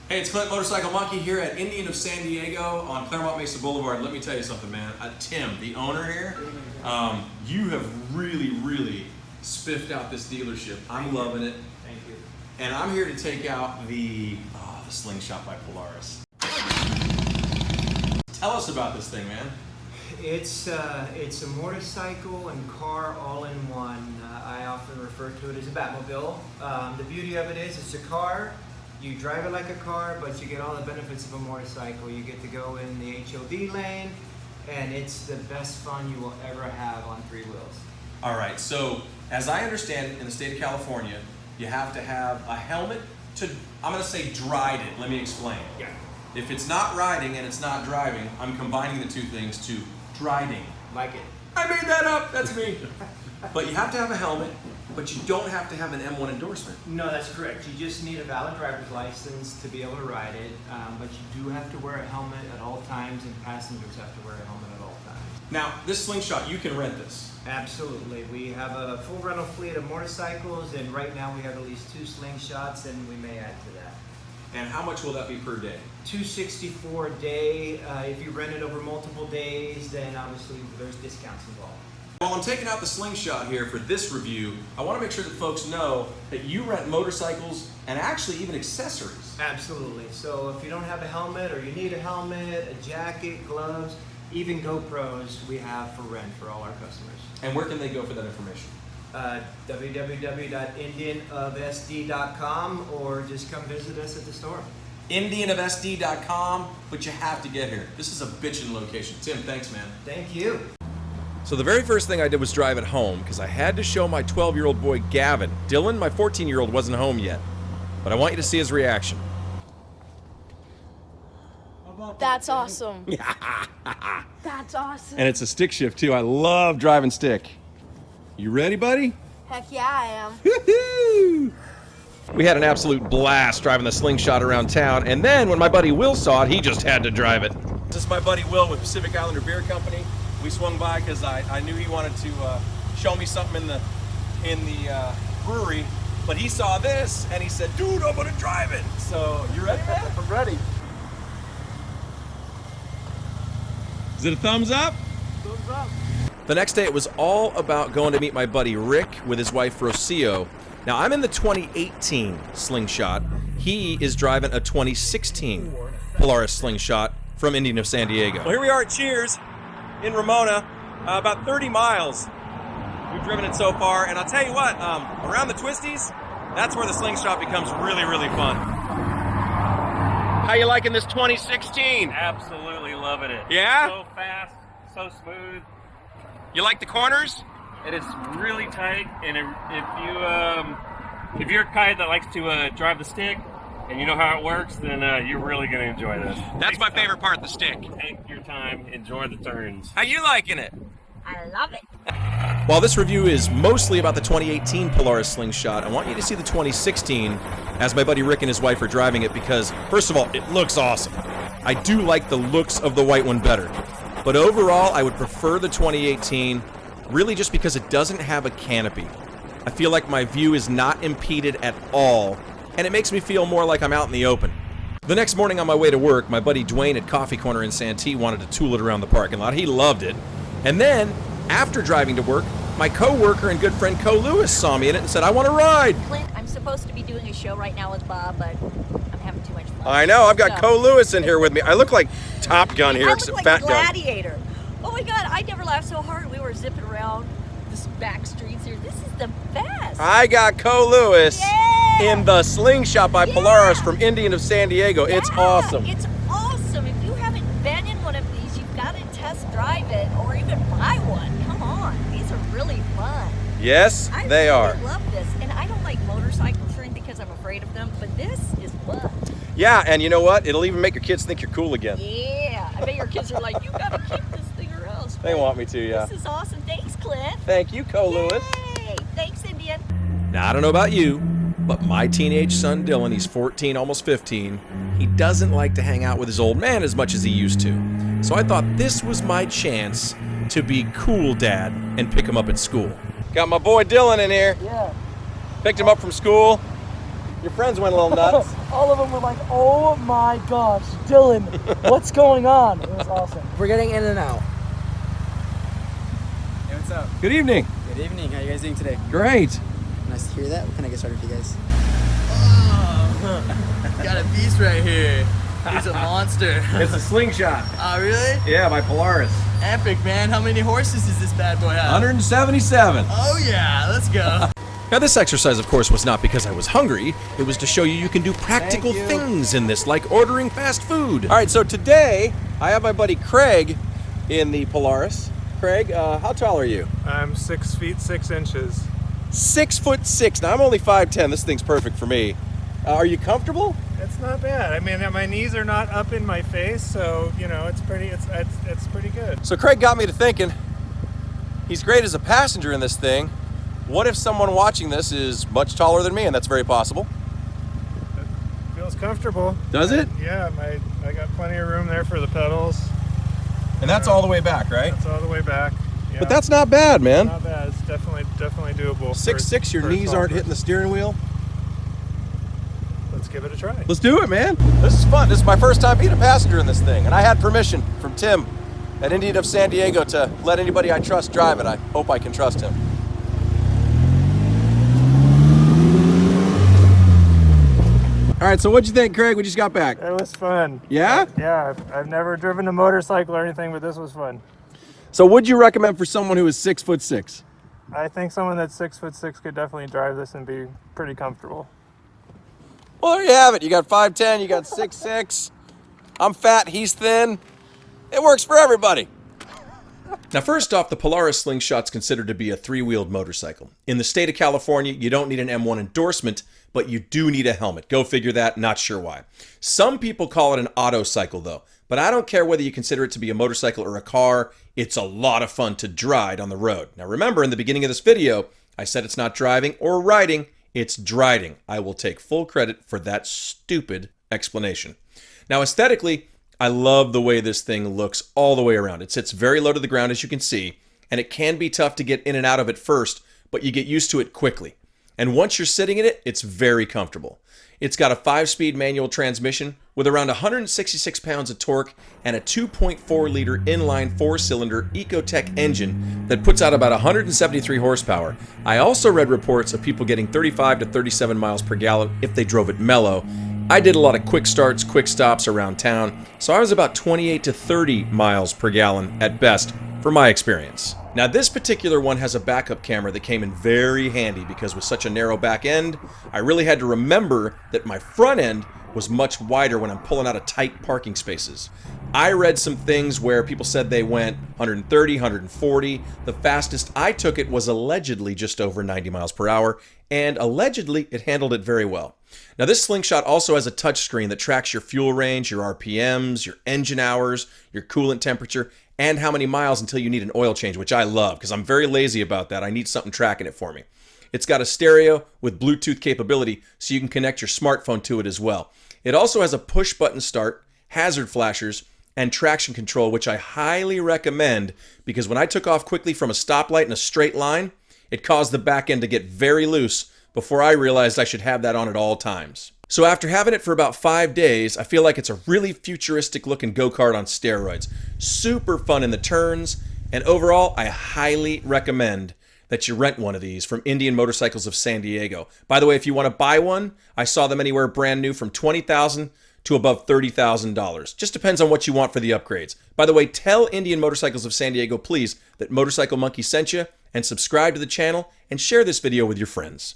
Hey, it's Clint Motorcycle Monkey here at Indian of San Diego on Claremont Mesa Boulevard. Let me tell you something, man. Tim, the owner here, you have really spiffed out this dealership. I'm loving it. Thank you. And I'm here to take out the Slingshot by Polaris. Tell us about this thing, man. It's a motorcycle and car all in one. I often refer to it as a Batmobile. The beauty of it is it's a car. You drive it like a car, but you get all the benefits of a motorcycle. You get to go in the HOV lane, and it's the best fun you will ever have on three wheels. All right, so as I understand it, in the state of California, you have to have a helmet to, I'm gonna say ride it. Let me explain. Yeah. If it's not riding and it's not driving, I'm combining the two things to driding. Like it. I made that up, that's me. But you have to have a helmet, but you don't have to have an M1 endorsement. No, that's correct. You just need a valid driver's license to be able to ride it, but you do have to wear a helmet at all times, and passengers have to wear a helmet at all times. Now, this Slingshot, you can rent this. Absolutely. We have a full rental fleet of motorcycles, and right now we have at least 2 Slingshots, and we may add to that. And how much will that be per day? $264 a day. If you rent it over multiple days, then obviously there's discounts involved. While I'm taking out the Slingshot here for this review, I want to make sure that folks know that you rent motorcycles and actually even accessories. Absolutely. So if you don't have a helmet, or you need a helmet, a jacket, gloves, even GoPros we have for rent for all our customers. And where can they go for that information? www.indianofsd.com, or just come visit us at the store. Indianofsd.com, but you have to get here. This is a bitchin' location. Tim, thanks, man. Thank you. So the very first thing I did was drive it home because I had to show my 12-year-old boy Gavin. Dylan, my 14-year-old, wasn't home yet, but I want you to see his reaction. That's awesome. That's awesome. And it's a stick shift too. I love driving stick. You ready, buddy? Heck yeah, I am. Woo-hoo! We had an absolute blast driving the Slingshot around town, and then when my buddy Will saw it, he just had to drive it. This is my buddy Will with Pacific Islander Beer Company. We swung by because I knew he wanted to show me something in the brewery, but he saw this and he said, "Dude, I'm gonna drive it." So you ready, man? I'm ready. Is it a thumbs up? Thumbs up. The next day it was all about going to meet my buddy Rick with his wife Rocio. Now I'm in the 2018 Slingshot. He is driving a 2016 Polaris Slingshot from Indian of San Diego. Well, here we are at Cheers in Ramona, about 30 miles. We've driven it so far, and I'll tell you what, around the twisties, that's where the Slingshot becomes really fun. How you liking this 2016? Absolutely loving it. Yeah? So fast, so smooth. You like the corners? It is really tight, and if you're a guy that likes to drive the stick, and you know how it works, then you're really going to enjoy this. That's my favorite part, the stick. Take your time, enjoy the turns. How you liking it? I love it. While this review is mostly about the 2018 Polaris Slingshot, I want you to see the 2016 as my buddy Rick and his wife are driving it because, first of all, it looks awesome. I do like the looks of the white one better. But overall, I would prefer the 2018, really just because it doesn't have a canopy. I feel like my view is not impeded at all, and it makes me feel more like I'm out in the open. The next morning on my way to work, my buddy Dwayne at Coffee Corner in Santee wanted to tool it around the parking lot. He loved it. And then, after driving to work, my co-worker and good friend Co Lewis saw me in it and said, "I want to ride." Clint, I'm supposed to be doing a show right now with Bob, but I'm having too much fun. I know, I've got So- Co Lewis in here with me. I look like Top Gun here, I except look Fat like Gun. Gladiator. Oh my God, I never laughed so hard. We were zipping around this back streets here. This is the best. I got Co Lewis Yeah. in the Slingshot by Yeah. Polaris from Indian of San Diego. It's Yeah, awesome. It's awesome. If you haven't been in one of these, you've got to test drive it or even buy one. Come on, these are really fun. Yes, I they really are. love this, and I don't like motorcycles or anything because I'm afraid of them, but this is fun. Yeah, and you know what? It'll even make your kids think you're cool again. Yeah, I bet your kids are like, you got to keep this thing or else. They want me to, yeah. This is awesome. Thanks, Clint. Thank you, Co Lewis. Yay! Thanks, Indian. Now, I don't know about you, but my teenage son Dylan, he's 14, almost 15, he doesn't like to hang out with his old man as much as he used to. So I thought this was my chance to be cool dad and pick him up at school. Got my boy Dylan in here. Yeah. Picked him up from school. Your friends went a little nuts. all of them were like, oh my gosh, Dylan, what's going on? It was awesome. We're getting in and out. Hey, what's up? Good evening. Good evening. How are you guys doing today? Great. Nice to hear that. What can I get started for you guys? Oh, got a beast right here. He's a monster. It's a Slingshot. Oh, really? Yeah, by Polaris. Epic, man. How many horses does this bad boy have? 177. Oh, yeah. Let's go. Now this exercise, of course, was not because I was hungry. It was to show you can do practical things in this, like ordering fast food. All right, so today I have my buddy Craig in the Polaris. Craig, how tall are you? I'm 6 feet 6 inches. 6'6". Now I'm only 5'10". This thing's perfect for me. Are you comfortable? It's not bad. I mean, my knees are not up in my face, so you know it's pretty good. So Craig got me to thinking. He's great as a passenger in this thing. What if someone watching this is much taller than me, and that's very possible? It feels comfortable. Does it? Yeah, I got plenty of room there for the pedals. And that's all the way back, right? That's all the way back. Yeah. But that's not bad, man. Not bad. It's definitely doable. 6'6", your knees aren't hitting the steering wheel. Let's give it a try. Let's do it, man. This is fun. This is my first time being a passenger in this thing, and I had permission from Tim at Indian of San Diego to let anybody I trust drive it. I hope I can trust him. All right, so what'd you think, Craig? We just got back. It was fun. Yeah? Yeah. I've never driven a motorcycle or anything, but this was fun. So what'd you recommend for someone who is 6'6"? I think someone that's 6'6" could definitely drive this and be pretty comfortable. Well, there you have it. You got 5'10", you got 6'6". I'm fat, he's thin. It works for everybody. Now, first off, the Polaris Slingshot's considered to be a three-wheeled motorcycle. In the state of California, you don't need an M1 endorsement, but you do need a helmet. Go figure that, not sure why. Some people call it an auto cycle, though. But I don't care whether you consider it to be a motorcycle or a car. It's a lot of fun to ride on the road. Now, remember, in the beginning of this video, I said it's not driving or riding. It's driding. I will take full credit for that stupid explanation. Now, aesthetically, I love the way this thing looks all the way around. It sits very low to the ground, as you can see, and it can be tough to get in and out of it first, but you get used to it quickly. And once you're sitting in it, it's very comfortable. It's got a 5-speed manual transmission with around 166 pounds of torque and a 2.4-liter inline 4-cylinder Ecotec engine that puts out about 173 horsepower. I also read reports of people getting 35 to 37 miles per gallon if they drove it mellow. I did a lot of quick starts, quick stops around town, so I was about 28 to 30 miles per gallon at best for my experience. Now, this particular one has a backup camera that came in very handy because with such a narrow back end, I really had to remember that my front end was much wider when I'm pulling out of tight parking spaces. I read some things where people said they went 130, 140. The fastest I took it was allegedly just over 90 miles per hour, and allegedly it handled it very well. Now, this Slingshot also has a touchscreen that tracks your fuel range, your RPMs, your engine hours, your coolant temperature, and how many miles until you need an oil change, which I love because I'm very lazy about that. I need something tracking it for me. It's got a stereo with Bluetooth capability, so you can connect your smartphone to it as well. It also has a push-button start, hazard flashers, and traction control, which I highly recommend because when I took off quickly from a stoplight in a straight line, it caused the back end to get very loose before I realized I should have that on at all times. So after having it for about 5 days, I feel like it's a really futuristic looking go-kart on steroids. Super fun in the turns, and overall, I highly recommend that you rent one of these from Indian Motorcycles of San Diego. By the way, if you want to buy one, I saw them anywhere brand new from $20,000 to above $30,000. Just depends on what you want for the upgrades. By the way, tell Indian Motorcycles of San Diego, please, that Motorcycle Monkey sent you, and subscribe to the channel, and share this video with your friends.